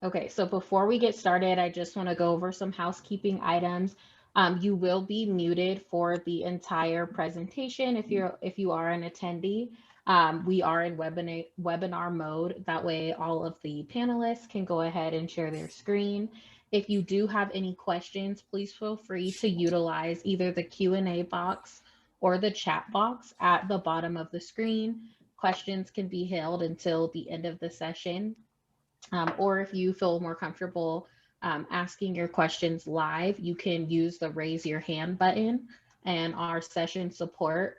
Okay, so before we get started, I just want to go over some housekeeping items. You will be muted for the entire presentation if you are an attendee. We are in webinar mode. That way, all of the panelists can go ahead and share their screen. If you do have any questions, please feel free to utilize either the Q&A box or the chat box at the bottom of the screen. Questions can be held until the end of the session. Or if you feel more comfortable asking your questions live, you can use the raise your hand button, and our session support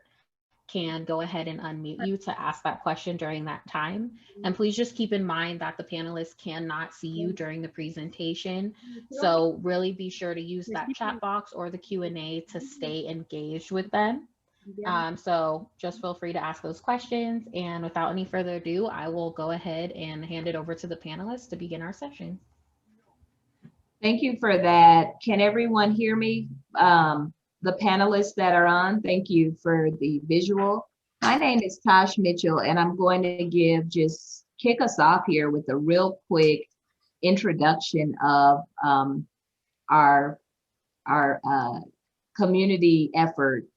can go ahead and unmute you to ask that question during that time. And please just keep in mind that the panelists cannot see you during the presentation. So really be sure to use that chat box or the Q&A to stay engaged with them. So just feel free to ask those questions. And without any further ado, I will go ahead and hand it over to the panelists to begin our session. Thank you for that. Can everyone hear me? The panelists that are on, thank you for the visual. My name is Tash Mitchell, and I'm going to just kick us off here with a real quick introduction of our community effort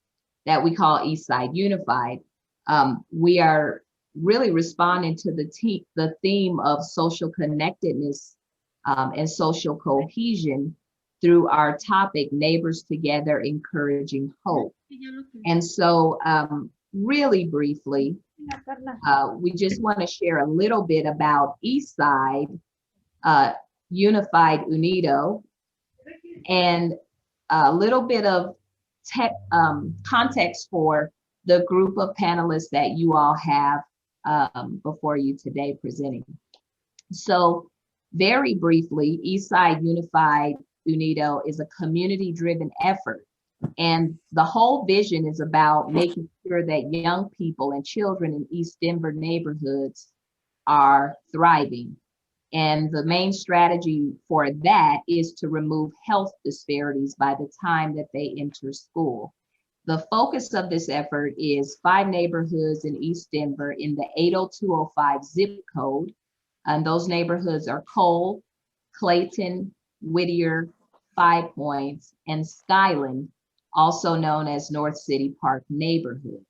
that we call Eastside Unified. We are really responding to the theme of social connectedness and social cohesion through our topic, Neighbors Together, Encouraging Hope. And so really briefly, we just want to share a little bit about Eastside Unified Unido and a little bit of context for the group of panelists that you all have before you today presenting. So very briefly, Eastside Unified Unido is a community-driven effort. And the whole vision is about making sure that young people and children in East Denver neighborhoods are thriving. And the main strategy for that is to remove health disparities by the time that they enter school. The focus of this effort is 5 neighborhoods in East Denver in the 80205 zip code. And those neighborhoods are Cole, Clayton, Whittier, 5 Points, and Skyland, also known as North City Park neighborhood.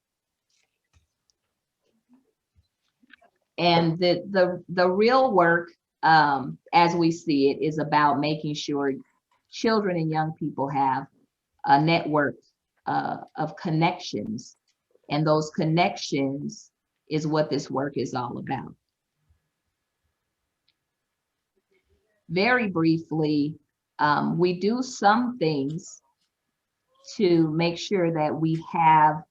And the real work, as we see it, is about making sure children and young people have a network of connections. And those connections is what this work is all about. Very briefly, we do some things to make sure that we have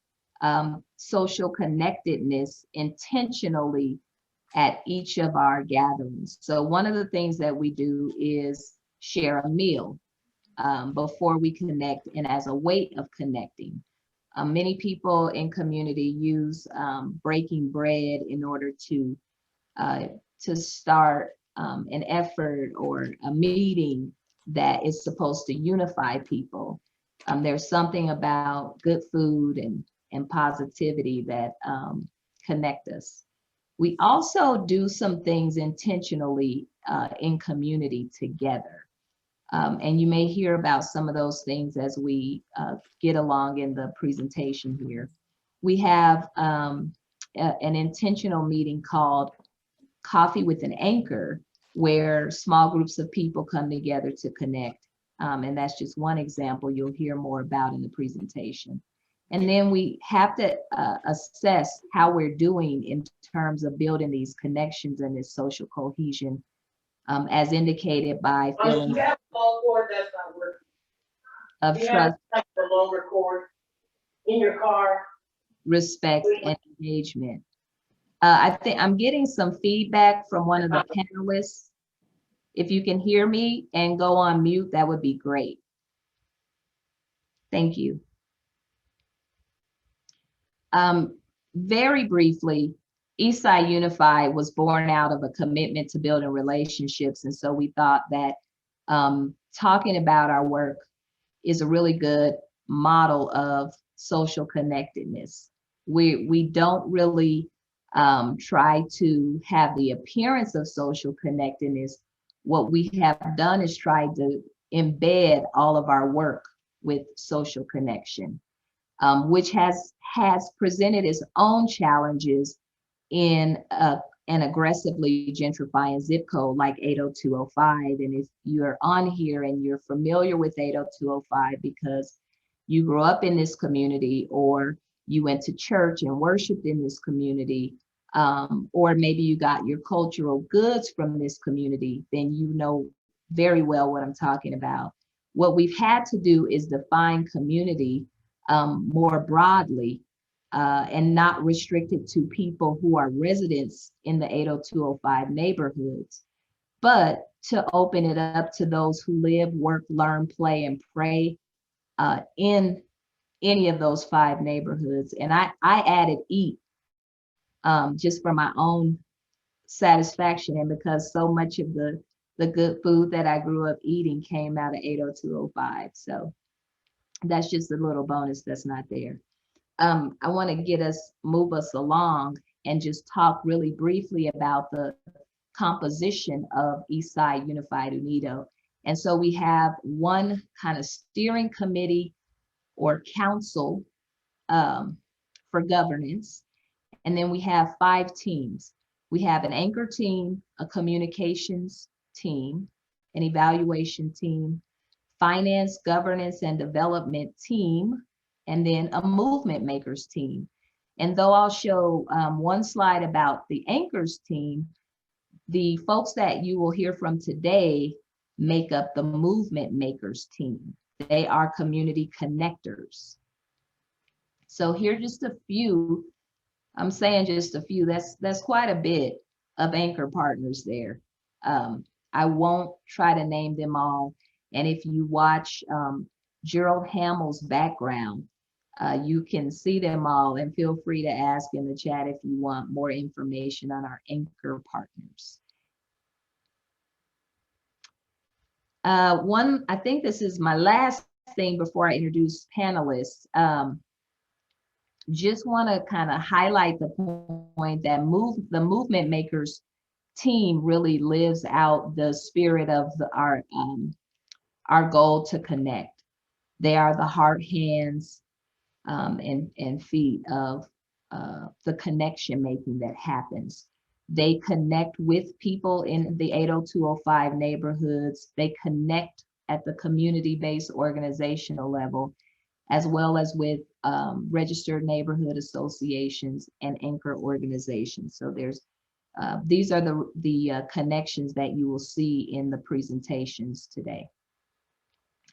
social connectedness intentionally at each of our gatherings. So one of the things that we do is share a meal before we connect and as a way of connecting. Many people in community use breaking bread in order to start an effort or a meeting that is supposed to unify people. There's something about good food and positivity that connect us. We also do some things intentionally in community together. And you may hear about some of those things as we get along in the presentation here. We have an intentional meeting called Coffee with an Anchor, where small groups of people come together to connect. And that's just one example you'll hear more about in the presentation. And then we have to assess how we're doing in terms of building these connections and this social cohesion, as indicated by feelings of trust, longer cord in your car, respect, and engagement. I think I'm getting some feedback from one of the panelists. If you can hear me and go on mute, that would be great. Thank you. Very briefly, Eastside Unified was born out of a commitment to building relationships. And so we thought that talking about our work is a really good model of social connectedness. We don't really try to have the appearance of social connectedness. what we have done is tried to embed all of our work with social connection, which has presented its own challenges in an aggressively gentrifying zip code like 80205. And if you're on here and you're familiar with 80205 because you grew up in this community, or you went to church and worshiped in this community, or maybe you got your cultural goods from this community, then you know very well what I'm talking about. What we've had to do is define community more broadly, and not restricted to people who are residents in the 80205 neighborhoods, but to open it up to those who live, work, learn, play, and pray in any of those 5 neighborhoods. And I added eat, just for my own satisfaction, and because so much of the good food that I grew up eating came out of 80205. So that's just a little bonus that's not there. I want to move us along and just talk really briefly about the composition of Eastside Unified Unido. And so we have one kind of steering committee or council for governance. And then we have 5 teams. We have an anchor team, a communications team, an evaluation team, finance, governance, and development team, and then a movement makers team. And though I'll show one slide about the anchors team, the folks that you will hear from today make up the movement makers team. They are community connectors. So here are just a few. I'm saying just a few. That's quite a bit of anchor partners there. I won't try to name them all. And if you watch Gerald Hamel's background, you can see them all, and feel free to ask in the chat if you want more information on our anchor partners. I think this is my last thing before I introduce panelists. Just want to kind of highlight the point that the movement makers team really lives out the spirit of our goal to connect. They are the heart, hands, and feet of the connection making that happens. They connect with people in the 80205 neighborhoods. They connect at the community-based organizational level, as well as with registered neighborhood associations and anchor organizations. So these are the connections that you will see in the presentations today.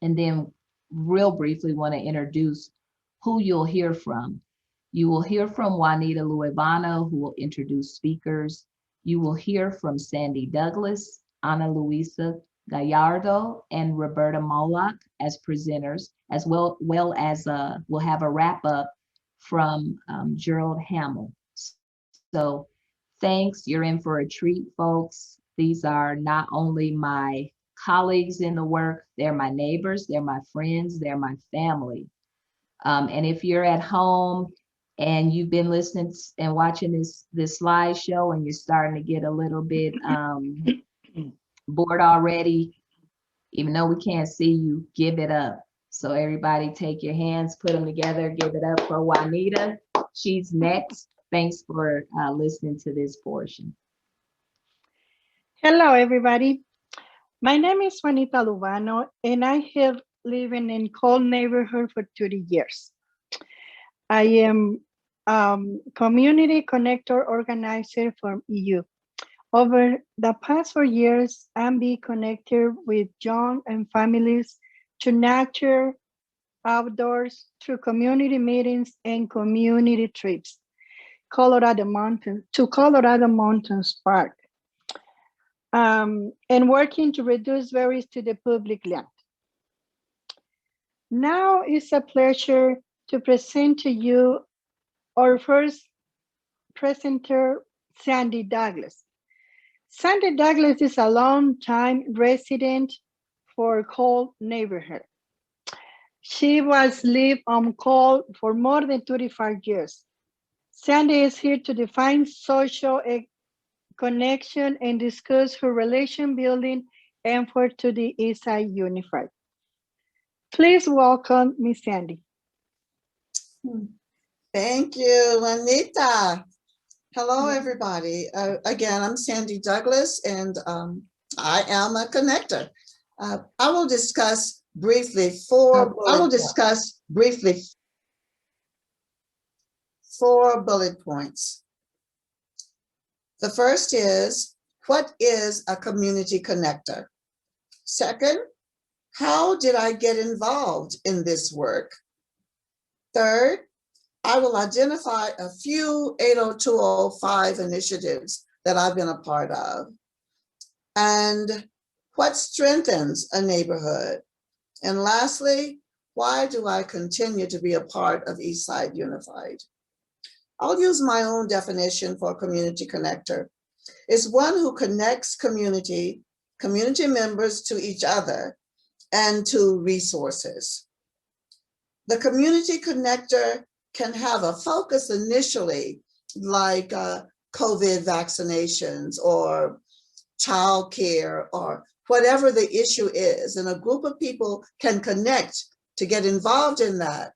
And then real briefly want to introduce who you'll hear from. You will hear from Juanita Luevano, who will introduce speakers. You will hear from Sandy Douglas, Ana Luisa Gallardo, and Roberta Molock as presenters, as well as we'll have a wrap up from Gerald Hamel. So thanks, you're in for a treat, folks. These are not only my colleagues in the work, they're my neighbors, they're my friends, they're my family. And if you're at home and you've been listening and watching this slideshow and you're starting to get a little bit bored already, even though we can't see you, give it up. So everybody take your hands, put them together, give it up for Juanita. She's next. Thanks for listening to this portion. Hello, everybody. My name is Juanita Luevano, and I have lived in Cold neighborhood for 30 years. I am community connector organizer from EU. Over the past 4 years, I'm being connected with young and families to nature, outdoors, through community meetings and community trips, to Colorado Mountains Park, and working to reduce barriers to the public land. Now it's a pleasure to present to you our first presenter, Sandy Douglas. Sandy Douglas is a long-time resident for Cold neighborhood. She was lived on Cold for more than 35 years. Sandy is here to define social connection and discuss her relation building and for to the Eastside Unified. Please welcome Miss Sandy. Thank you, Juanita. Hello, everybody. Again, I'm Sandy Douglas, and I am a connector. I will discuss briefly four bullet points. The first is, what is a community connector? Second, how did I get involved in this work? Third, I will identify a few 80205 initiatives that I've been a part of. And what strengthens a neighborhood? And lastly, why do I continue to be a part of Eastside Unified? I'll use my own definition for a community connector. It's one who connects community members to each other and to resources. The community connector can have a focus initially, like COVID vaccinations or childcare or whatever the issue is, and a group of people can connect to get involved in that.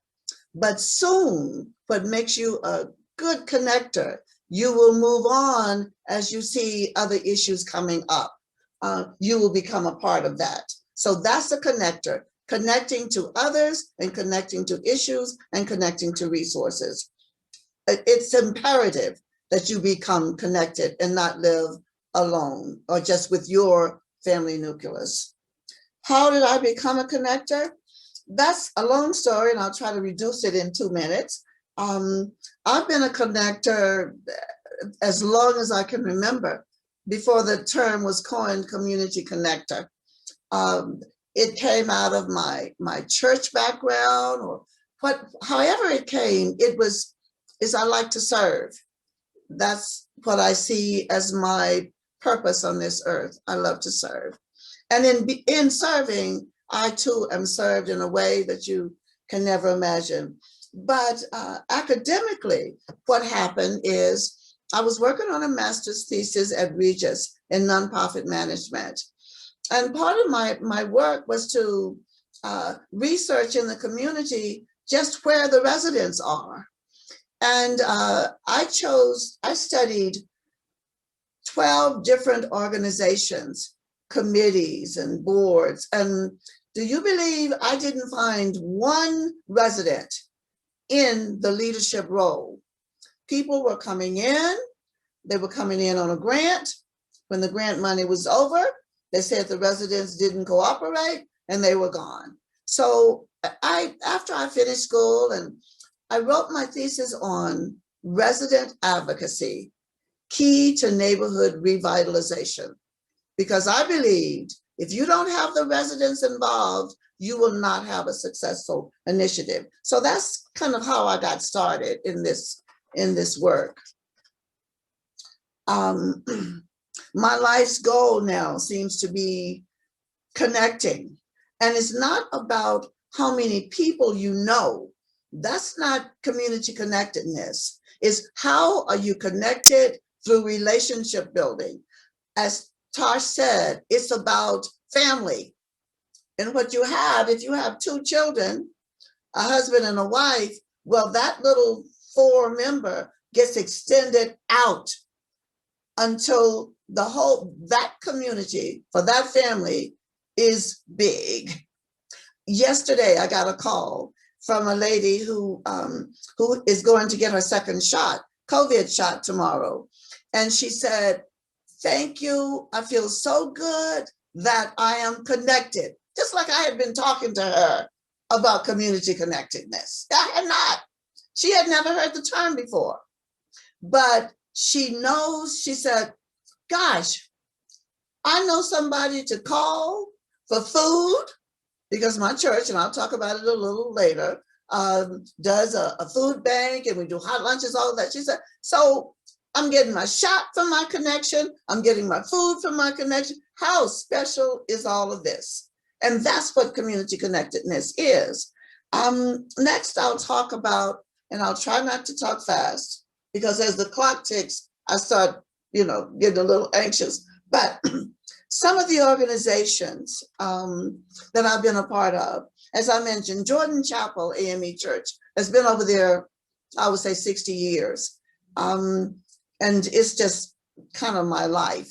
But soon, what makes you a good connector, you will move on as you see other issues coming up. You will become a part of that. So that's a connector, connecting to others and connecting to issues and connecting to resources. It's imperative that you become connected and not live alone or just with your family nucleus. How did I become a connector? That's a long story, and I'll try to reduce it in 2 minutes. I've been a connector as long as I can remember, before the term was coined community connector. It came out of my church background, or however it came, is I like to serve. That's what I see as my purpose on this earth. I love to serve. And in serving, I too am served in a way that you can never imagine. But academically, what happened is I was working on a master's thesis at Regis in nonprofit management. And part of my work was to research in the community just where the residents are. And I studied 12 different organizations, committees and boards. And do you believe I didn't find one resident in the leadership role? People were coming in, they were coming in on a grant. When the grant money was over, they said the residents didn't cooperate and they were gone. So after I finished school, and I wrote my thesis on resident advocacy, key to neighborhood revitalization, because I believed if you don't have the residents involved, you will not have a successful initiative. So that's kind of how I got started in this work. My life's goal now seems to be connecting. And it's not about how many people you know. That's not community connectedness. It's how are you connected through relationship building. As Tash said, it's about family. And what you have, if you have 2 children, a husband and a wife, well, that little 4-member gets extended out until that community for that family is big. Yesterday, I got a call from a lady who is going to get her second shot, COVID shot tomorrow. And she said, thank you. I feel so good that I am connected. Just like I had been talking to her about community connectedness. I had not. She had never heard the term before. But she knows, she said, gosh, I know somebody to call for food, because my church, and I'll talk about it a little later, does a food bank, and we do hot lunches, all of that. She said, so I'm getting my shot from my connection. I'm getting my food from my connection. How special is all of this? And that's what community connectedness is. Next, I'll talk about, and I'll try not to talk fast, because as the clock ticks, I start, getting a little anxious. But Some of the organizations that I've been a part of, as I mentioned, Jordan Chapel AME Church has been over there, I would say 60 years. And it's just kind of my life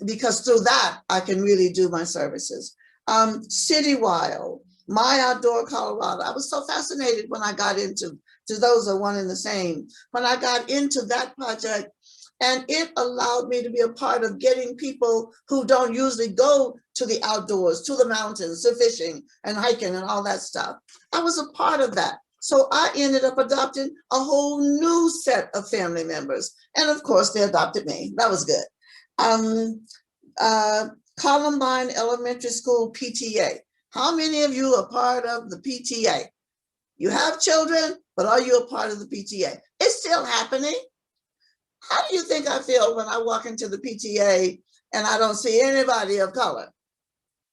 because through that, I can really do my services. City Wild, My Outdoor Colorado. I was so fascinated when I got into, those are one and the same, when I got into that project, and it allowed me to be a part of getting people who don't usually go to the outdoors, to the mountains, to fishing and hiking and all that stuff. I was a part of that. So I ended up adopting a whole new set of family members. And of course, they adopted me. That was good. Columbine Elementary School PTA. How many of you are part of the PTA? You have children, but are you a part of the PTA? It's still happening. How do you think I feel when I walk into the PTA and I don't see anybody of color?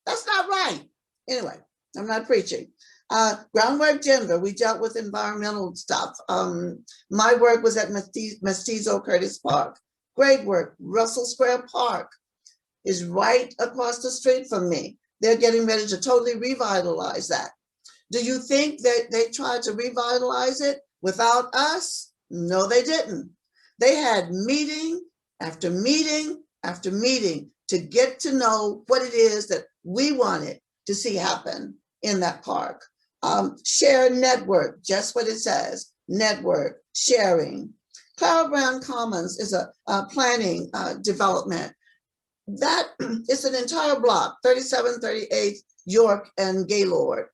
That's not right. Anyway, I'm not preaching. Groundwork Denver, we dealt with environmental stuff. My work was at Mestizo Curtis Park. Great work. Russell Square Park is right across the street from me. They're getting ready to totally revitalize that. Do you think that they tried to revitalize it without us? No, they didn't. They had meeting after meeting after meeting to get to know what it is that we wanted to see happen in that park. Share network, just what it says, network, sharing. Clara Brown Commons is a planning development. That is an entire block, 37, 38, York and Gaylord.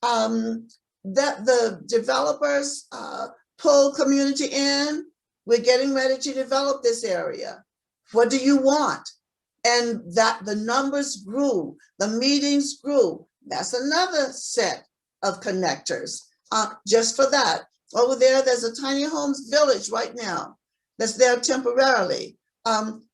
That the developers pull community in. We're getting ready to develop this area. What do you want? And that the numbers grew, the meetings grew. That's another set of connectors. Just for that. Over there, there's a tiny homes village right now that's there temporarily.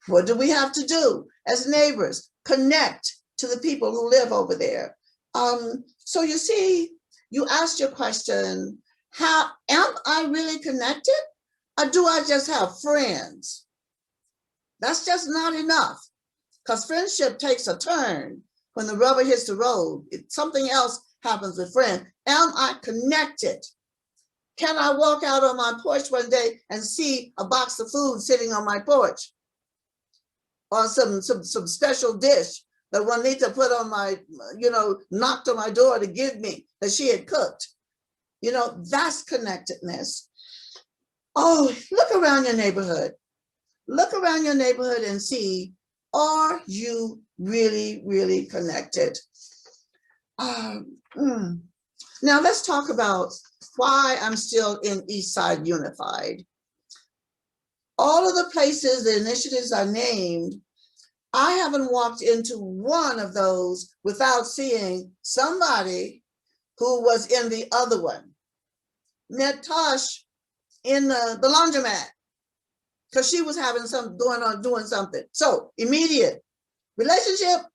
What do we have to do as neighbors? Connect to the people who live over there. So you see, you asked your question, how am I really connected? Or do I just have friends? That's just not enough, because friendship takes a turn when the rubber hits the road. Something else happens with friends. Am I connected? Can I walk out on my porch one day and see a box of food sitting on my porch? Or some special dish that Juanita put on my, knocked on my door to give me that she had cooked. That's connectedness. Oh, look around your neighborhood. Look around your neighborhood and see, are you really, really connected? Now let's talk about why I'm still in Eastside Unified. All of the places, the initiatives I named, I haven't walked into one of those without seeing somebody who was in the other one. Met Tash in the laundromat because she was having doing something. So immediate relationship,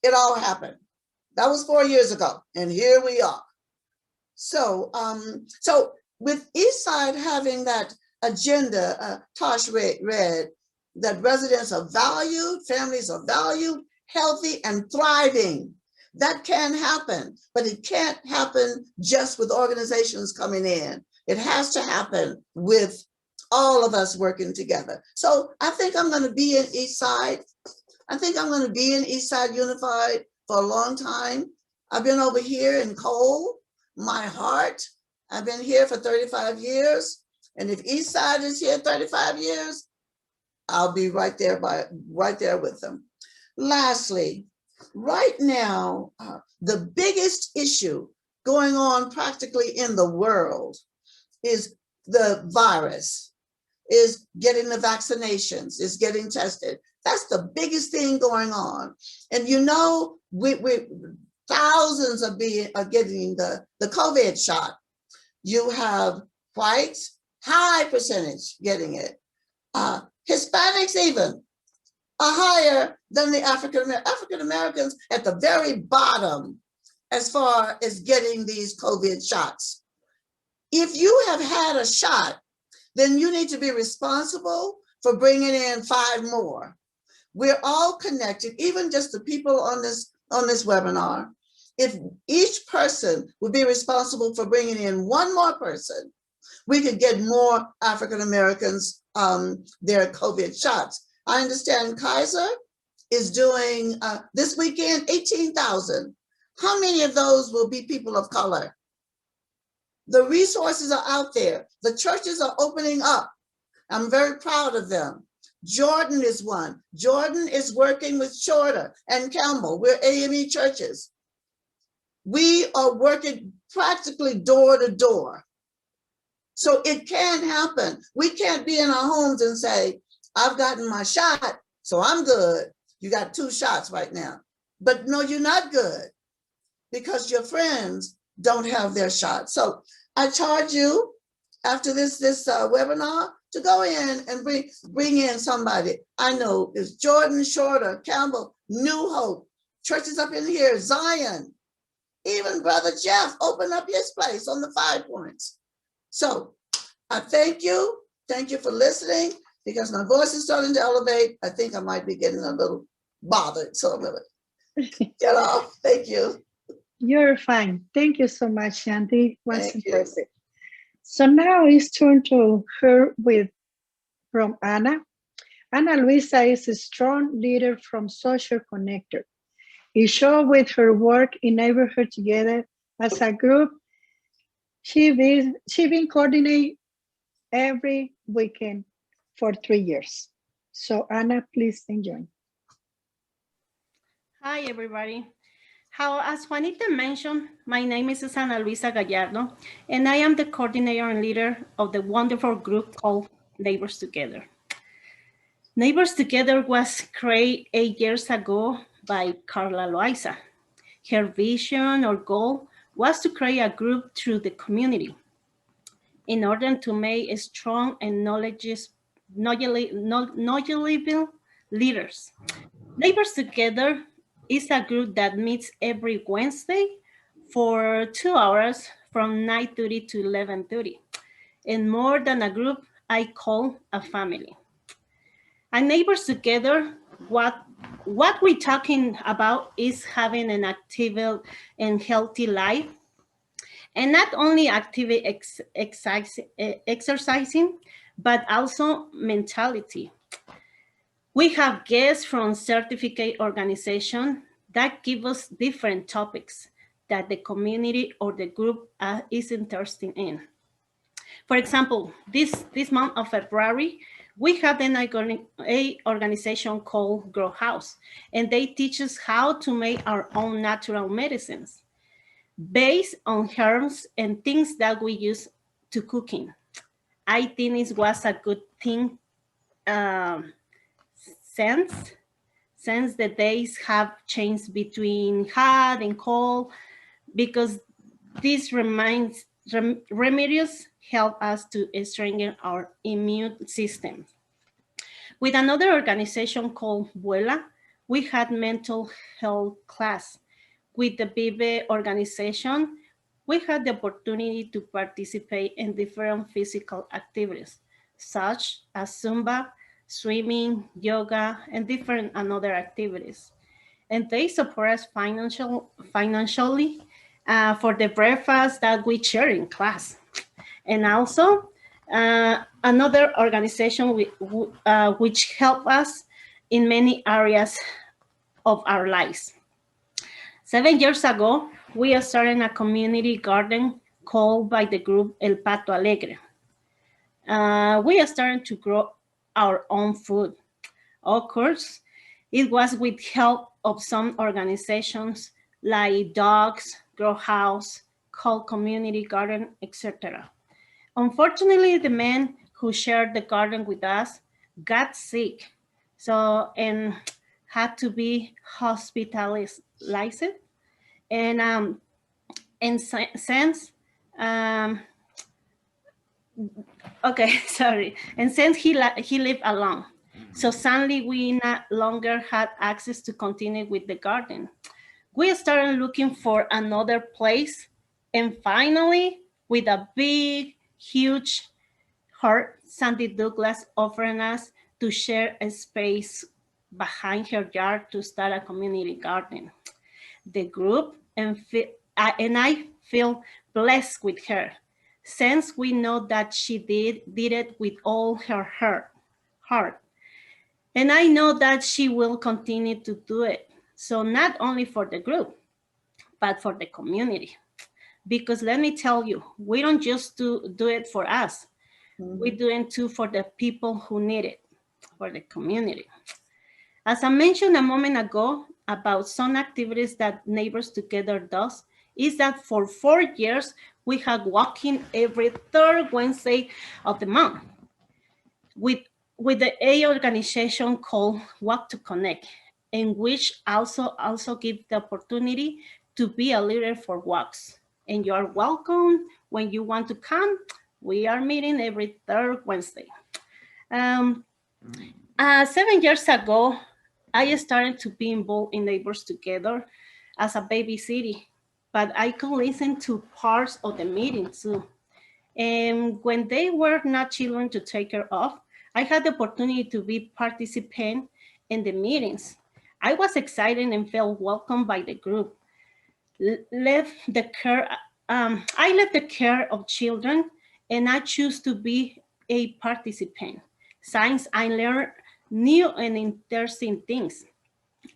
it all happened. That was 4 years ago, and here we are. So, so with Eastside having that agenda, Tash read that residents are valued, families are valued, healthy and thriving. That can happen, but it can't happen just with organizations coming in. It has to happen with all of us working together. So I think I'm going to be in Eastside. I think I'm going to be in Eastside Unified for a long time. I've been over here in Cole, my heart. I've been here for 35 years. And if Eastside is here 35 years, I'll be right there with them. Lastly, right now, the biggest issue going on practically in the world is the virus, is getting the vaccinations, is getting tested. That's the biggest thing going on. And we thousands are getting the COVID shot. You have whites, high percentage getting it. Hispanics even are higher than the African Americans at the very bottom as far as getting these COVID shots. If you have had a shot, then you need to be responsible for bringing in 5 more. We're all connected, even just the people on this webinar. If each person would be responsible for bringing in one more person, we could get more African Americans their COVID shots. I understand Kaiser is doing this weekend 18,000. How many of those will be people of color? The resources are out there. The churches are opening up. I'm very proud of them. Jordan is one. Jordan is working with Shorter and Campbell. We're AME churches. We are working practically door to door. So it can happen. We can't be in our homes and say, I've gotten my shot, so I'm good. You got 2 shots right now. But no, you're not good because your friends don't have their shot. So I charge you after this webinar to go in and bring in somebody. I know it's Jordan, Shorter, Campbell, New Hope, churches up in here, Zion, even Brother Jeff opened up his place on the 5 Points. So I thank you. Thank you for listening, because my voice is starting to elevate. I think I might be getting a little bothered. So I'm going to get off. Thank you. You're fine. Thank you so much, Shanti. Was Thank you. impressive. So now it's turn to her from Ana. Ana Luisa is a strong leader from Social Connector. It shows with her work in Neighborhood Together as a group. She been coordinating every weekend for 3 years. So Ana, please enjoy. Hi, everybody. As Juanita mentioned, my name is Ana Luisa Galladro, and I am the coordinator and leader of the wonderful group called Neighbors Together. Neighbors Together was created 8 years ago by Carla Loaiza. Her vision or goal was to create a group through the community in order to make a strong and knowledgeable leaders. Neighbors Together is a group that meets every Wednesday for 2 hours from 9:30 to 11:30. And more than a group, I call a family. And Neighbors Together, what we're talking about is having an active and healthy life. And not only active exercising, but also mentality. We have guests from certificate organizations that give us different topics that the community or the group is interested in. For example, this month of February, we have an organization called Grow House, and they teach us how to make our own natural medicines based on herbs and things that we use to cooking. I think it was a good thing since the days have changed between hot and cold, because these remedies help us to strengthen our immune system. With another organization called Vuela, we had mental health class. With the Vive organization, we had the opportunity to participate in different physical activities, such as Zumba, swimming, yoga, and different another activities. And they support us financially for the breakfast that we share in class. And also another organization which help us in many areas of our lives. 7 years ago, we started a community garden called by the group El Pato Alegre. We started to grow our own food. Of course, it was with help of some organizations like Dogs, Grow House, called Community Garden, etc. Unfortunately, the man who shared the garden with us got sick, and had to be hospitalized. And since and since he lived alone, so suddenly we no longer had access to continue with the garden. We started looking for another place, and finally, with a big, huge heart, Sandy Douglas offering us to share a space behind her yard to start a community garden. The group and I feel blessed with her, since we know that she did it with all her heart. And I know that she will continue to do it. So not only for the group, but for the community. Because let me tell you, we don't just do it for us. We do it too for the people who need it, for the community. As I mentioned a moment ago about some activities that Neighbors Together does, is that for 4 years, we have walking every third Wednesday of the month with the A organization called Walk to Connect, in which also give the opportunity to be a leader for walks. And you are welcome when you want to come. We are meeting every third Wednesday. 7 years ago, I started to be involved in Neighbors Together as a babysitter, but I could listen to parts of the meeting too. And when they were not children to take care of, I had the opportunity to be participant in the meetings. I was excited and felt welcomed by the group. I left the care of children, and I choose to be a participant. Since I learned new and interesting things.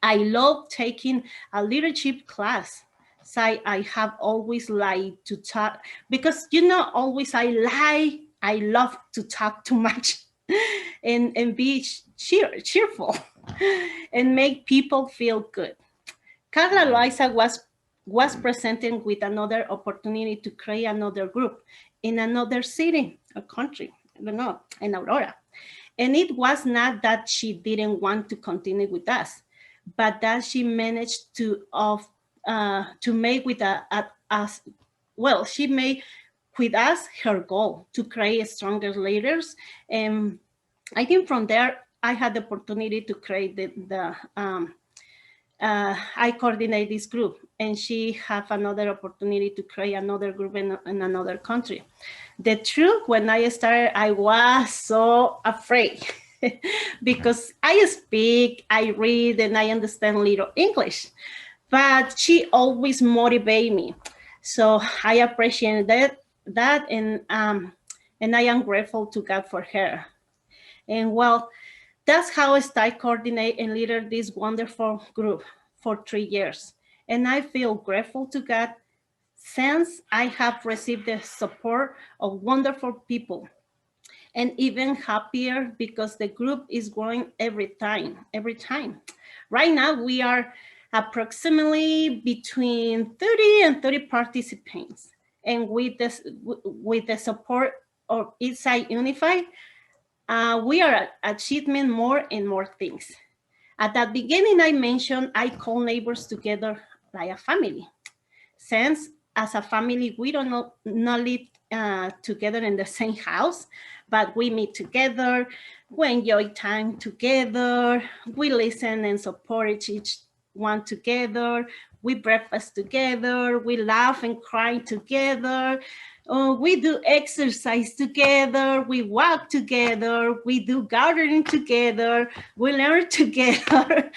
I love taking a leadership class. So I have always liked to talk, because always I love to talk too much and be cheerful and make people feel good. Carla Luisa was presented with another opportunity to create another group in another city or country, I don't know, in Aurora. And it was not that she didn't want to continue with us, but that she managed to make with us. Well, she made with us her goal to create stronger leaders. And I think from there, I had the opportunity to create I coordinate this group, and she have another opportunity to create another group in another country. The truth, when I started, I was so afraid because I speak, I read, and I understand little English, but she always motivated me. So I appreciate that, and I am grateful to God for her. And well, that's how I started coordinate and leader this wonderful group for 3 years. And I feel grateful to God since I have received the support of wonderful people, and even happier because the group is growing every time. Right now, we are approximately between 30 and 30 participants. And with the support of Eastside Unified, we are achieving more and more things. At the beginning, I mentioned I call Neighbors Together like a family. Since as a family, we don't not live together in the same house, but we meet together, we enjoy time together, we listen and support each one together, we breakfast together, we laugh and cry together, we do exercise together, we walk together, we do gardening together, we learn together,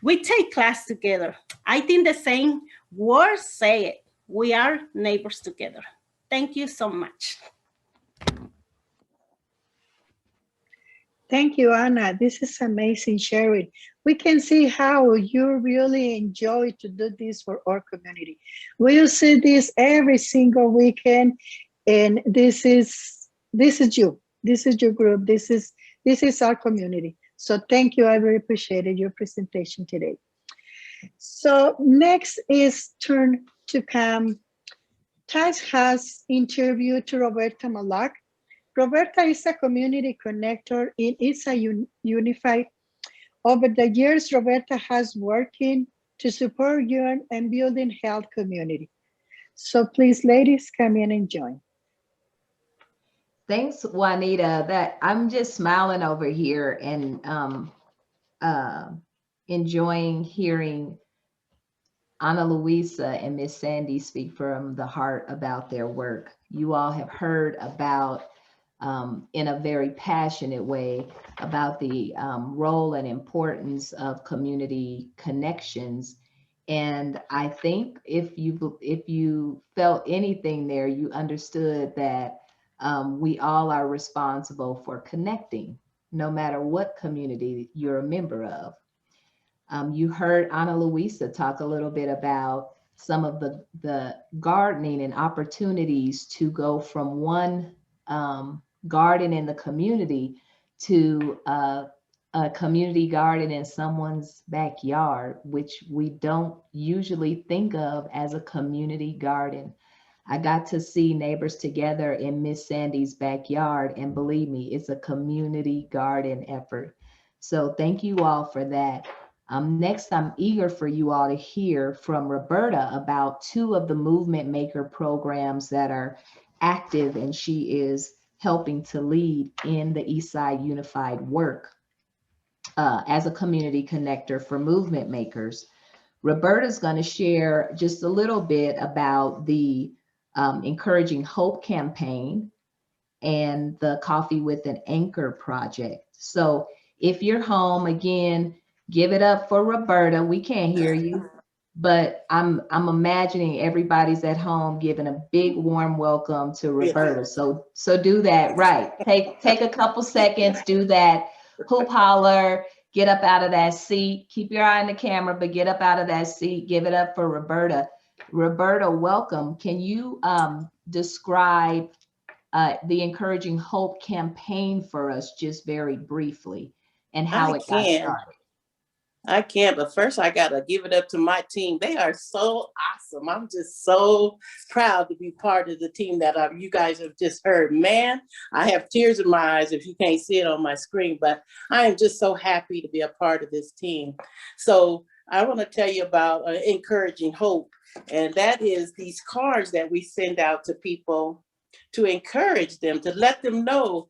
we take class together. I think the same words say it. We are neighbors together. Thank you so much. Thank you, Anna. This is amazing sharing. We can see how you really enjoy to do this for our community. We'll see this every single weekend, and this is you. This is your group. This is our community. So thank you. I really appreciated your presentation today. So next is turn to come. Tash has interviewed to Roberta Molock. Roberta is a community connector in Eastside Unified. Over the years, Roberta has working to support youth and building health community. So please, ladies, come in and join. Thanks, Juanita. That I'm just smiling over here and enjoying hearing Ana Luisa and Miss Sandy speak from the heart about their work. You all have heard about in a very passionate way about the role and importance of community connections. And I think if you felt anything there, you understood that we all are responsible for connecting, no matter what community you're a member of. You heard Ana Luisa talk a little bit about some of the gardening and opportunities to go from one garden in the community to a community garden in someone's backyard, which we don't usually think of as a community garden. I got to see Neighbors Together in Miss Sandy's backyard, and believe me, it's a community garden effort. So thank you all for that. Next, I'm eager for you all to hear from Roberta about two of the Movement Maker programs that are active, and she is helping to lead in the Eastside Unified work as a community connector for movement makers. Roberta's going to share just a little bit about the Encouraging Hope campaign and the Coffee with an Anchor project. So if you're home, again, give it up for Roberta. We can't hear you, but I'm imagining everybody's at home giving a big warm welcome to Roberta. So do that, right. Take a couple seconds, do that, hoop holler, get up out of that seat, keep your eye on the camera, but get up out of that seat, give it up for Roberta. Roberta, welcome. Can you describe the Encouraging Hope campaign for us just very briefly and how it got started? I can, but first I gotta give it up to my team. They are so awesome. I'm just so proud to be part of the team that you guys have just heard. Man, I have tears in my eyes if you can't see it on my screen, but I am just so happy to be a part of this team. So I want to tell you about Encouraging Hope, and that is these cards that we send out to people to encourage them, to let them know,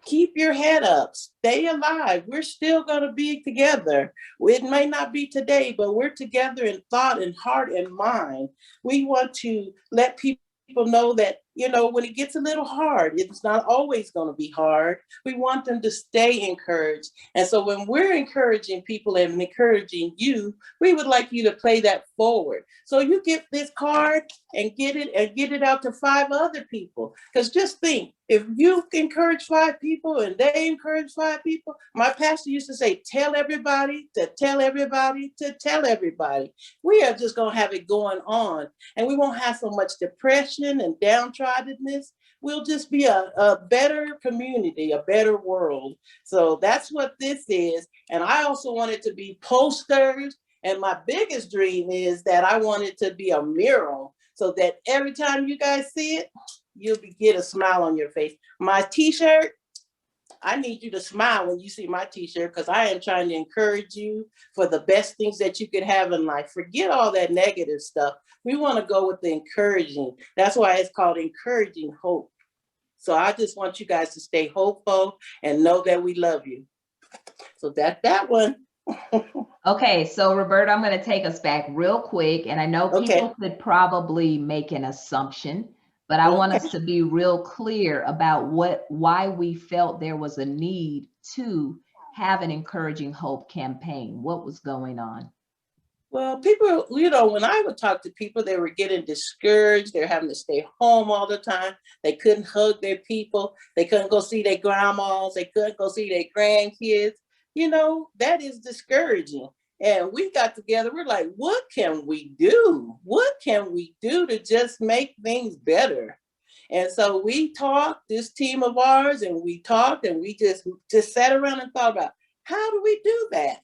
keep your head up, stay alive. We're still going to be together. It may not be today, but we're together in thought and heart and mind. We want to let people know that, when it gets a little hard, it's not always going to be hard. We want them to stay encouraged. And so when we're encouraging people and encouraging you, we would like you to play that forward. So you get this card and get it out to 5 other people. Because just think, if you encourage 5 people and they encourage 5 people, my pastor used to say, tell everybody to tell everybody to tell everybody. We are just going to have it going on, and we won't have so much depression and downtroddenness. We'll just be a better community, a better world. So that's what this is. And I also want it to be posters. And my biggest dream is that I want it to be a mural, so that every time you guys see it, you'll get a smile on your face. My t-shirt, I need you to smile when you see my t-shirt, because I am trying to encourage you for the best things that you could have in life. Forget all that negative stuff. We want to go with the encouraging. That's why it's called Encouraging Hope. So I just want you guys to stay hopeful and know that we love you. So that's that one. Okay, so Roberta, I'm going to take us back real quick, and I know people could probably make an assumption, but I want us to be real clear about why we felt there was a need to have an Encouraging Hope campaign. What was going on? Well, people, when I would talk to people, they were getting discouraged. They're having to stay home all the time. They couldn't hug their people. They couldn't go see their grandmas. They couldn't go see their grandkids. That is discouraging. And we got together. We're like, what can we do? What can we do to just make things better? And so we talked, this team of ours, and we talked, and we just sat around and thought about, how do we do that?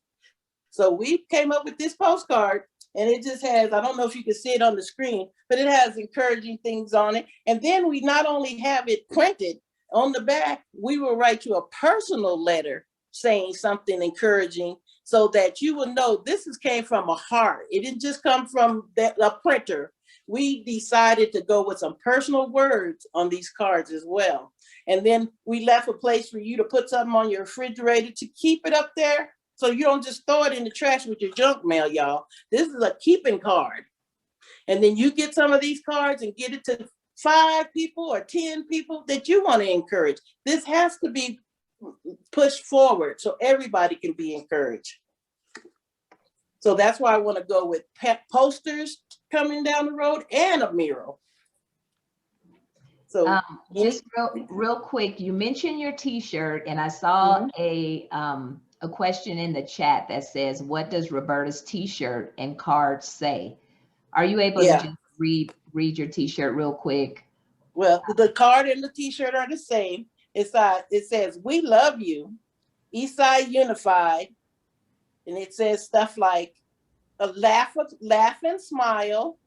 So we came up with this postcard, and it just has, I don't know if you can see it on the screen, but it has encouraging things on it. And then we not only have it printed on the back, we will write you a personal letter saying something encouraging, so that you will know this came from a heart. It didn't just come from a printer. We decided to go with some personal words on these cards as well. And then we left a place for you to put something on your refrigerator to keep it up there, so you don't just throw it in the trash with your junk mail, y'all. This is a keeping card. And then you get some of these cards and get it to 5 people or 10 people that you want to encourage. This has to be pushed forward so everybody can be encouraged. So that's why I want to go with posters coming down the road and a mural. So just real quick, you mentioned your T-shirt, and I saw a question in the chat that says, "What does Roberta's T-shirt and cards say?" Are you able to just read your T-shirt real quick? Well, the card and the T-shirt are the same. It says, "We love you, Eastside Unified," and it says stuff like, laugh and smile,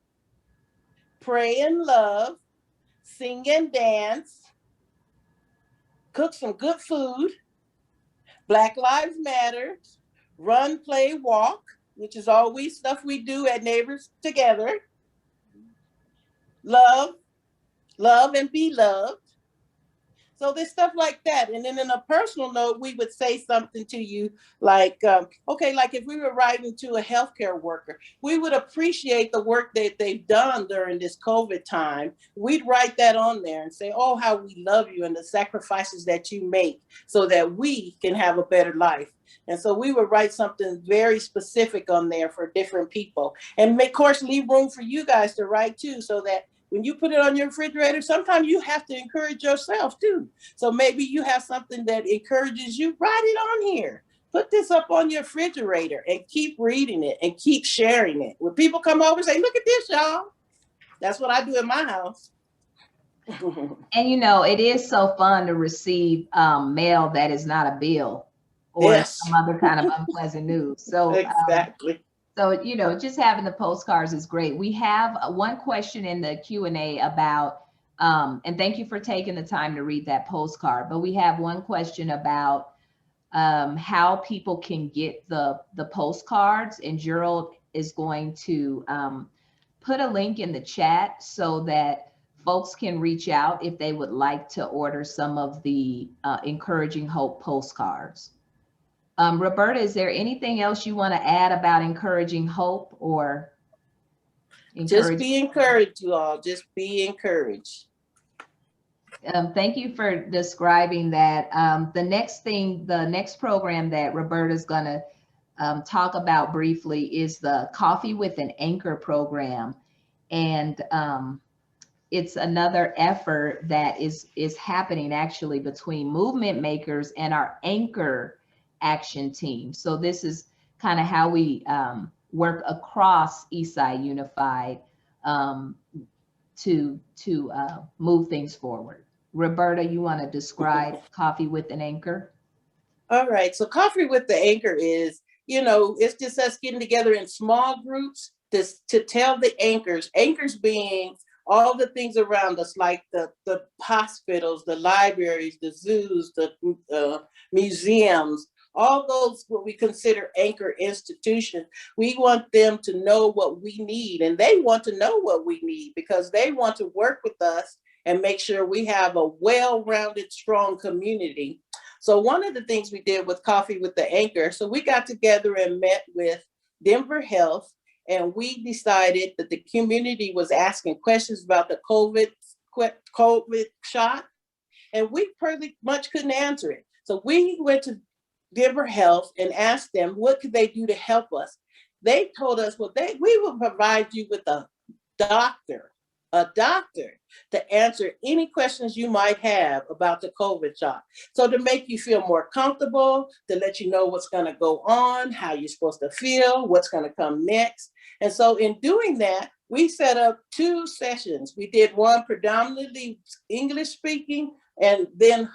pray and love, sing and dance, cook some good food, Black Lives Matter, run, play, walk, which is always stuff we do at Neighbors Together, love and be loved. So there's stuff like that. And then in a personal note, we would say something to you like, okay, like if we were writing to a healthcare worker, we would appreciate the work that they've done during this COVID time. We'd write that on there and say, oh, how we love you and the sacrifices that you make so that we can have a better life. And so we would write something very specific on there for different people. And of course, leave room for you guys to write too, so that when you put it on your refrigerator, sometimes you have to encourage yourself too. So maybe you have something that encourages you, write it on here. Put this up on your refrigerator and keep reading it and keep sharing it. When people come over and say, look at this, y'all. That's what I do in my house. And you know, it is so fun to receive mail that is not a bill or some other kind of unpleasant news. So exactly. So, you know, just having the postcards is great. We have one question in the Q&A about, and thank you for taking the time to read that postcard, but we have one question about how people can get the postcards, and Gerald is going to put a link in the chat so that folks can reach out if they would like to order some of the Encouraging Hope postcards. Roberta, is there anything else you want to add about Encouraging Hope or just be encouraged, you all. Just be encouraged. Thank you for describing that. The next program that Roberta is going to talk about briefly is the Coffee with an Anchor program. And it's another effort that is happening actually between movement makers and our Anchor action team. So this is kind of how we work across Eastside Unified to move things forward. Roberta, you want to describe Coffee with an Anchor? All right. So Coffee with the Anchor is, you know, it's just us getting together in small groups to tell the anchors being all the things around us, like the hospitals, the libraries, the zoos, the museums, all those what we consider anchor institutions. We want them to know what we need, and they want to know what we need because they want to work with us and make sure we have a well-rounded, strong community. So one of the things we did with Coffee with the Anchor, so we got together and met with Denver Health, and we decided that the community was asking questions about the COVID shot, and we pretty much couldn't answer it. So we went to Denver Health and asked them, what could they do to help us? They told us, well, we will provide you with a doctor to answer any questions you might have about the COVID shot. So to make you feel more comfortable, to let you know what's going to go on, how you're supposed to feel, what's going to come next. And so in doing that, we set up 2 sessions. We did one predominantly English speaking and then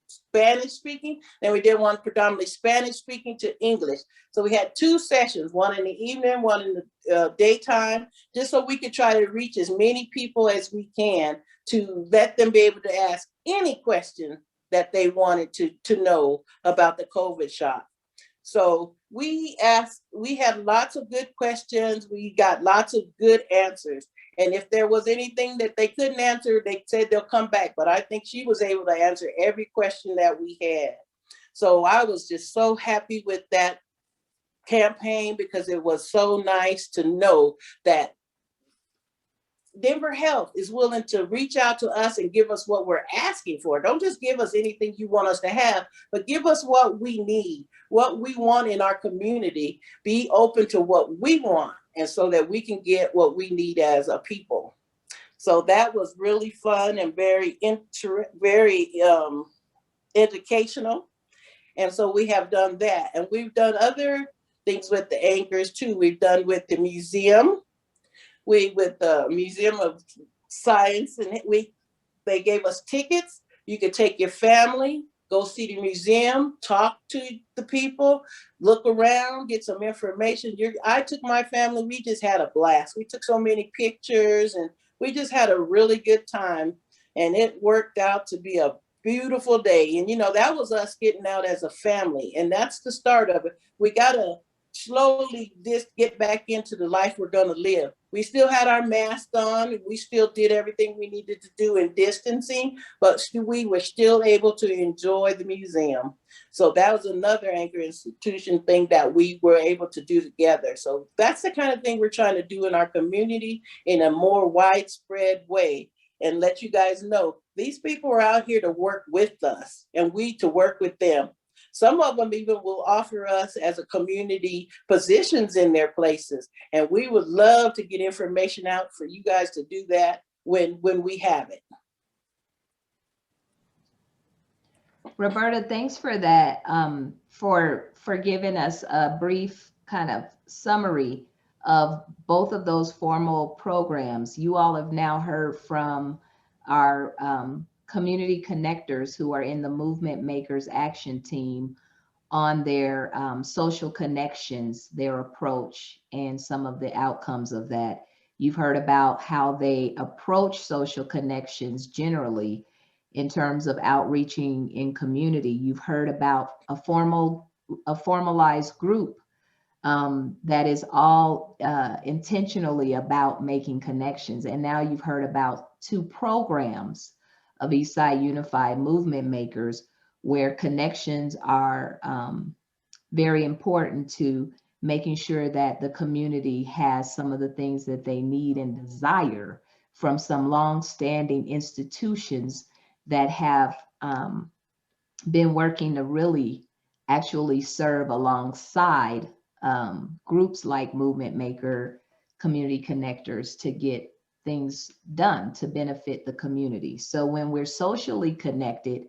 Spanish speaking. Then we did one predominantly Spanish speaking to English. So we had 2 sessions, one in the evening, one in the daytime, just so we could try to reach as many people as we can to let them be able to ask any question that they wanted to know about the COVID shot. So we had lots of good questions. We got lots of good answers. And if there was anything that they couldn't answer, they said they'll come back. But I think she was able to answer every question that we had. So I was just so happy with that campaign because it was so nice to know that Denver Health is willing to reach out to us and give us what we're asking for. Don't just give us anything you want us to have, but give us what we need, what we want in our community. Be open to what we want, and so that we can get what we need as a people. So that was really fun and very educational. And so we have done that. And we've done other things with the anchors too. We've done with the museum. With the Museum of Science, and they gave us tickets. You could take your family, go see the museum, talk to the people, look around, get some information. I took my family, we just had a blast. We took so many pictures and we just had a really good time. And it worked out to be a beautiful day. And that was us getting out as a family. And that's the start of it. We gotta slowly just get back into the life we're gonna live. We still had our mask on. We still did everything we needed to do in distancing, but we were still able to enjoy the museum. So that was another anchor institution thing that we were able to do together. So that's the kind of thing we're trying to do in our community in a more widespread way, and let you guys know these people are out here to work with us and we to work with them. Some of them even will offer us as a community positions in their places. And we would love to get information out for you guys to do that when we have it. Roberta, thanks for that, for giving us a brief kind of summary of both of those formal programs. You all have now heard from our community connectors who are in the Movement Makers Action Team on their social connections, their approach, and some of the outcomes of that. You've heard about how they approach social connections generally in terms of outreaching in community. You've heard about a formalized group that is all intentionally about making connections. And now you've heard about 2 programs of Eastside Unified Movement Makers, where connections are very important to making sure that the community has some of the things that they need and desire from some long-standing institutions that have been working to really actually serve alongside groups like Movement Maker, Community Connectors to get things done to benefit the community. So when we're socially connected,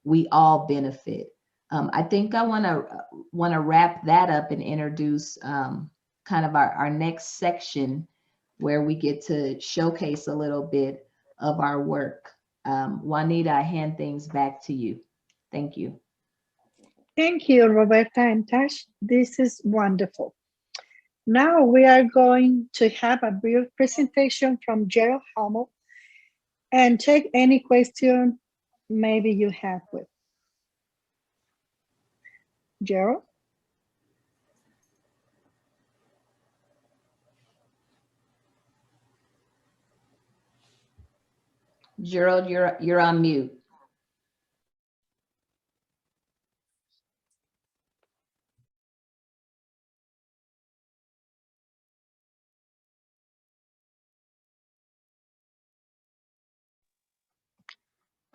we all benefit. I think I want to wrap that up and introduce kind of our next section where we get to showcase a little bit of our work. Juanita, I hand things back to you. Thank you. Thank you, Roberta and Tash. This is wonderful. Now we are going to have a brief presentation from Gerald Hamel and take any question maybe you have with Gerald. Gerald, you're on mute.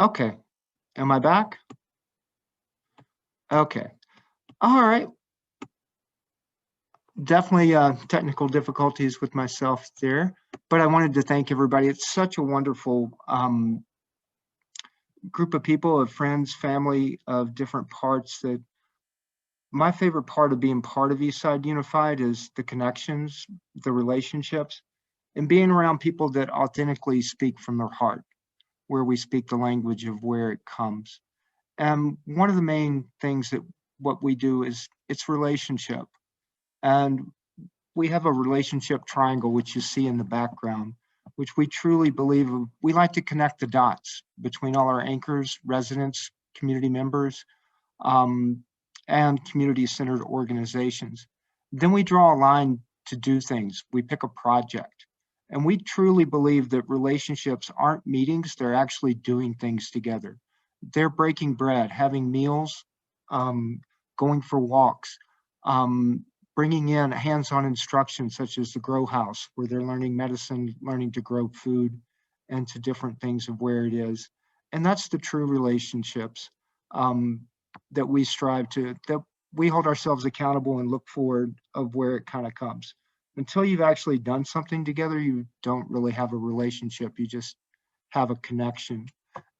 Okay, am I back? Okay, all right. Definitely technical difficulties with myself there, but I wanted to thank everybody. It's such a wonderful group of people, of friends, family, of different parts. That my favorite part of being part of Eastside Unified is the connections, the relationships, and being around people that authentically speak from their heart, where we speak the language of where it comes. And one of the main things that what we do is it's relationship. And we have a relationship triangle, which you see in the background, which we truly believe, we like to connect the dots between all our anchors, residents, community members, and community-centered organizations. Then we draw a line to do things. We pick a project. And we truly believe that relationships aren't meetings, they're actually doing things together. They're breaking bread, having meals, going for walks, bringing in hands-on instruction such as the grow house, where they're learning medicine, learning to grow food, and to different things of where it is. And that's the true relationships that we strive to, that we hold ourselves accountable and look forward of where it kind of comes. Until you've actually done something together, you don't really have a relationship. You just have a connection.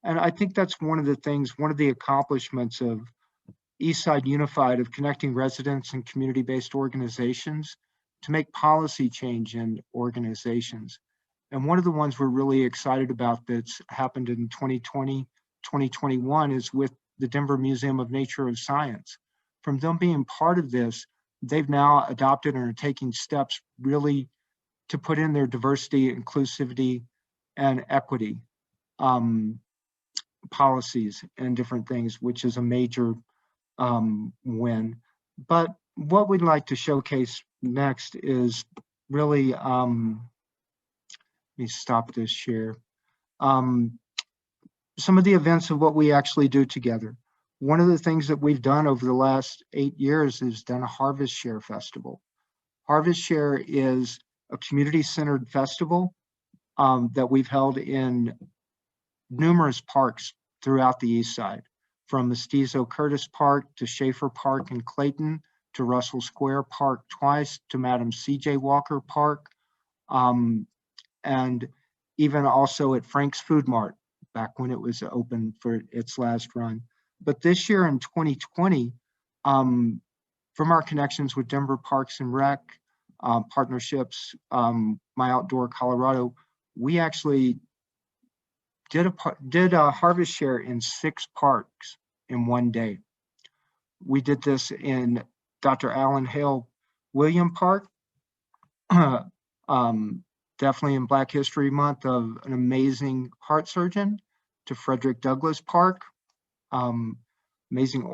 And I think that's one of the things, one of the accomplishments of Eastside Unified, of connecting residents and community-based organizations to make policy change in organizations. And one of the ones we're really excited about that's happened in 2020, 2021 is with the Denver Museum of Nature and Science. From them being part of this, they've now adopted and are taking steps really to put in their diversity, inclusivity, and equity policies and different things, which is a major win. But what we'd like to showcase next is really, let me stop this share. Some of the events of what we actually do together. One of the things that we've done over the last 8 years is done a Harvest Share Festival. Harvest Share is a community-centered festival that we've held in numerous parks throughout the East Side, from Mestizo Curtis Park to Schaefer Park in Clayton, to Russell Square Park twice, to Madam C.J. Walker Park, and even also at Frank's Food Mart, back when it was open for its last run. But this year in 2020, from our connections with Denver Parks and Rec, partnerships, My Outdoor Colorado, we actually did a Harvest Share in 6 parks in one day. We did this in Dr. Allen Hale William Park, definitely in Black History Month, of an amazing heart surgeon, to Frederick Douglass Park, amazing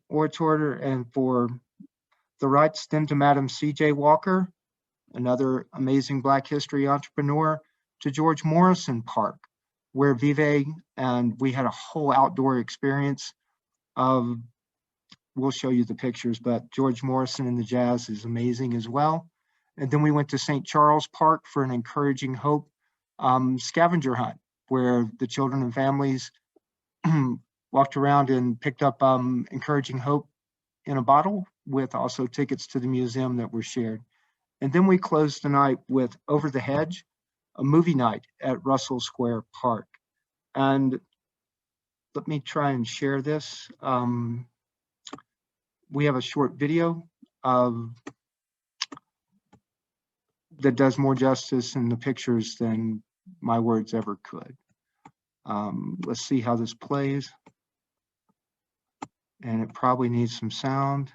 orator, and for the rights, then to Madam C.J. Walker, another amazing Black history entrepreneur, to George Morrison Park, where Vive and we had a whole outdoor experience of, we'll show you the pictures, but George Morrison and the jazz is amazing as well. And then we went to St. Charles Park for an Encouraging Hope scavenger hunt, where the children and families walked around and picked up Encouraging Hope in a bottle, with also tickets to the museum that were shared. And then we closed the night with Over the Hedge, a movie night at Russell Square Park. And let me try and share this. We have a short video that does more justice in the pictures than my words ever could. Let's see how this plays. And it probably needs some sound.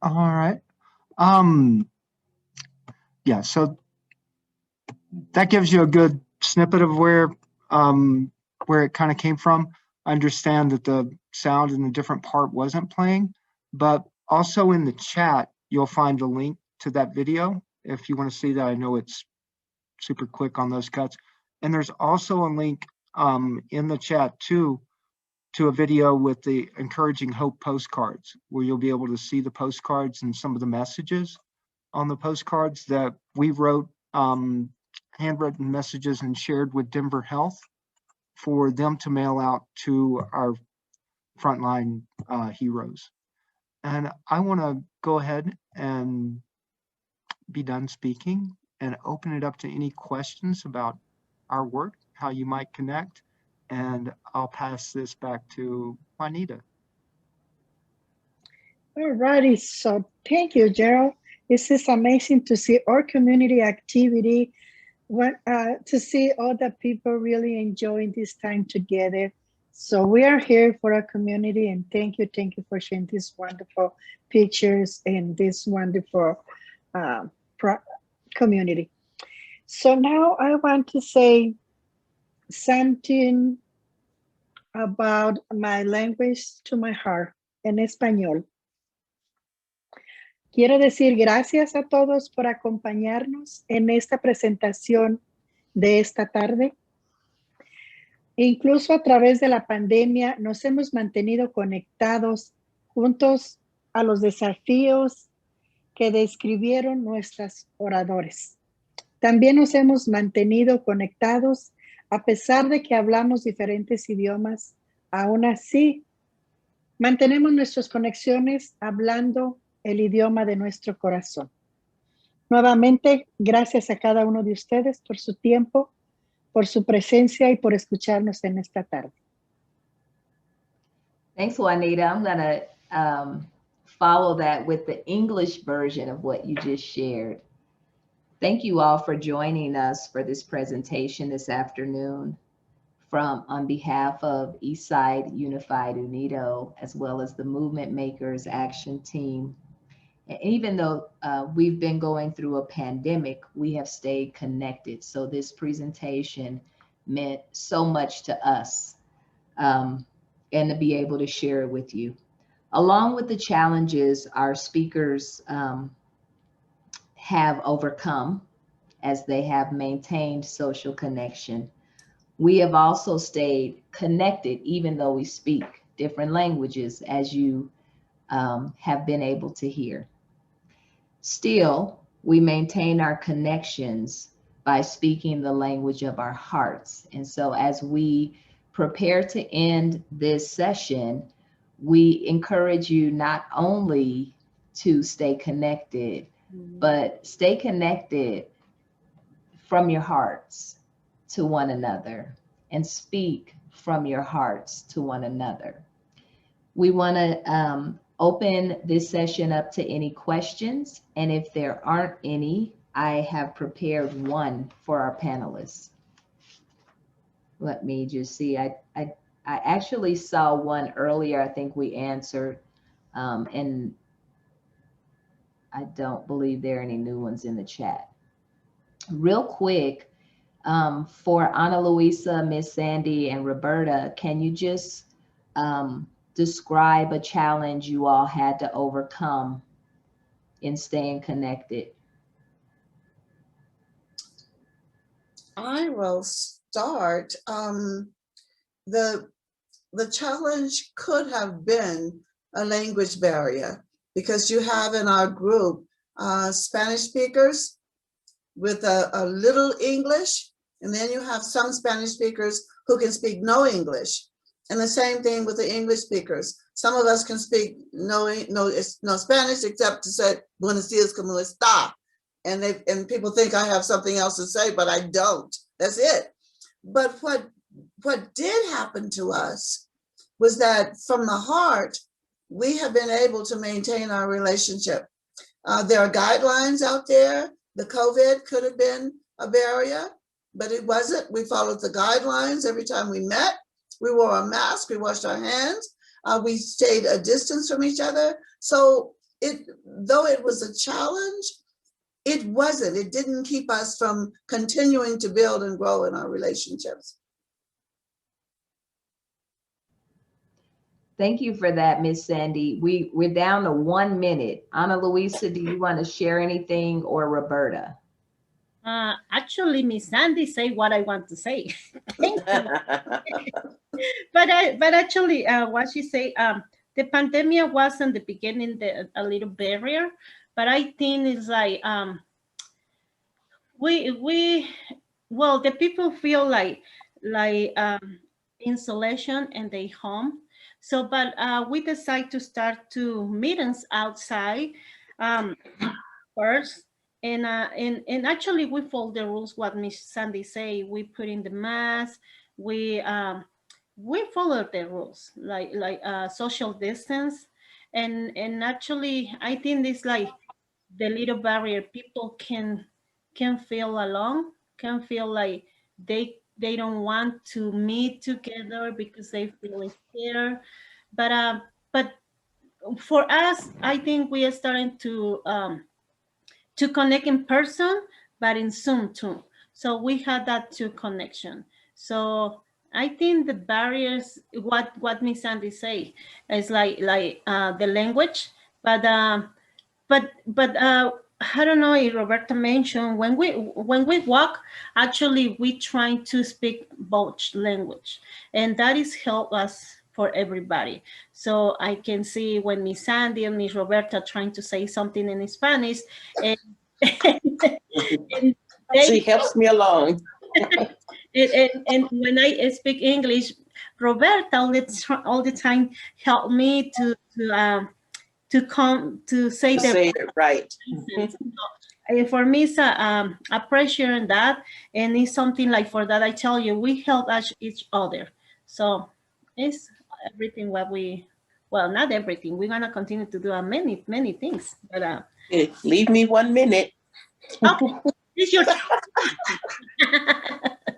All right. Yeah, so that gives you a good snippet of where it kind of came from. I understand that the sound in the different part wasn't playing, but also in the chat, you'll find a link to that video if you want to see that. I know it's super quick on those cuts. And there's also a link in the chat too to a video with the Encouraging Hope postcards, where you'll be able to see the postcards and some of the messages on the postcards that we wrote, handwritten messages and shared with Denver Health for them to mail out to our frontline heroes. And I want to go ahead and be done speaking and open it up to any questions about our work, how you might connect. And I'll pass this back to Juanita. All righty, so thank you, Gerald. This is amazing to see our community activity, to see all the people really enjoying this time together. So we are here for our community, and thank you for sharing these wonderful pictures and this wonderful community. So now I want to say something about my language to my heart en español. Quiero decir gracias a todos por acompañarnos en esta presentación de esta tarde. Incluso a través de la pandemia nos hemos mantenido conectados juntos a los desafíos que describieron nuestros oradores. También nos hemos mantenido conectados a pesar de que hablamos diferentes idiomas. Aún así, mantenemos nuestras conexiones hablando el idioma de nuestro corazón. Nuevamente, gracias a cada uno de ustedes por su tiempo, por su presencia y por escucharnos en esta tarde. Thanks, Juanita. I'm going to follow that with the English version of what you just shared. Thank you all for joining us for this presentation this afternoon on behalf of Eastside Unified Unido, as well as the Movement Makers Action Team. And even though we've been going through a pandemic, we have stayed connected. So this presentation meant so much to us, and to be able to share it with you. Along with the challenges our speakers have overcome as they have maintained social connection, we have also stayed connected, even though we speak different languages, as you have been able to hear. Still, we maintain our connections by speaking the language of our hearts. And so as we prepare to end this session, we encourage you not only to stay connected, but stay connected from your hearts to one another and speak from your hearts to one another. We want to open this session up to any questions, and if there aren't any, I have prepared one for our panelists. Let me just see. I actually saw one earlier. I think we answered, and I don't believe there are any new ones in the chat. Real quick, for Ana Luisa, Miss Sandy, and Roberta, can you just describe a challenge you all had to overcome in staying connected? I will start. The challenge could have been a language barrier, because you have in our group Spanish speakers with a little English, and then you have some Spanish speakers who can speak no English. And the same thing with the English speakers. Some of us can speak no Spanish except to say buenos dias, como está. And people think I have something else to say, but I don't. That's it. But what did happen to us was that from the heart, we have been able to maintain our relationship. There are guidelines out there. The COVID could have been a barrier, but it wasn't. We followed the guidelines every time we met. We wore a mask, we washed our hands, we stayed a distance from each other. So though it was a challenge, it didn't keep us from continuing to build and grow in our relationships. Thank you for that, Miss Sandy. We're down to 1 minute. Ana Luisa, do you want to share anything, or Roberta? Actually, Miss Sandy say what I want to say. Thank you. But actually, what she say, the pandemic was in the beginning a little barrier, but I think it's like well, the people feel like insulation in their home. So, but we decide to start to meetings outside first. And actually we follow the rules what Miss Sandy say. We put in the mask, we follow the rules like social distance, and actually I think it's like the little barrier. People can feel alone, can feel like they don't want to meet together because they feel scared. But for us, I think we are starting to connect in person, but in Zoom too. So we had that two connection. So I think the barriers, what Miss Sandy say, is like the language, but I don't know if Roberta mentioned when we walk, actually we trying to speak both language, and that is help us for everybody. So I can see when Miss Sandy and Miss Roberta trying to say something in Spanish, and, and She helps me along. and when I speak English, Roberta all the time help me to come to say the Say it right. and for me, it's a pressure in that, and it's something like for that. I tell you, we help each other. So it's everything what we, well, not everything. We're gonna continue to do many things. But Leave me 1 minute. okay, it's your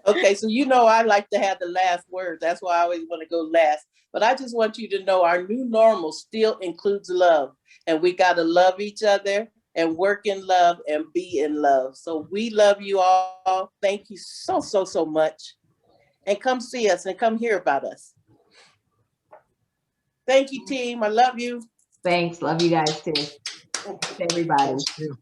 Okay, so you know I like to have the last word. That's why I always want to go last. But I just want you to know our new normal still includes love. And we got to love each other and work in love and be in love. So we love you all. Thank you so much. And come see us and come hear about us. Thank you, team. I love you. Thanks. Love you guys too. Everybody. Thank you.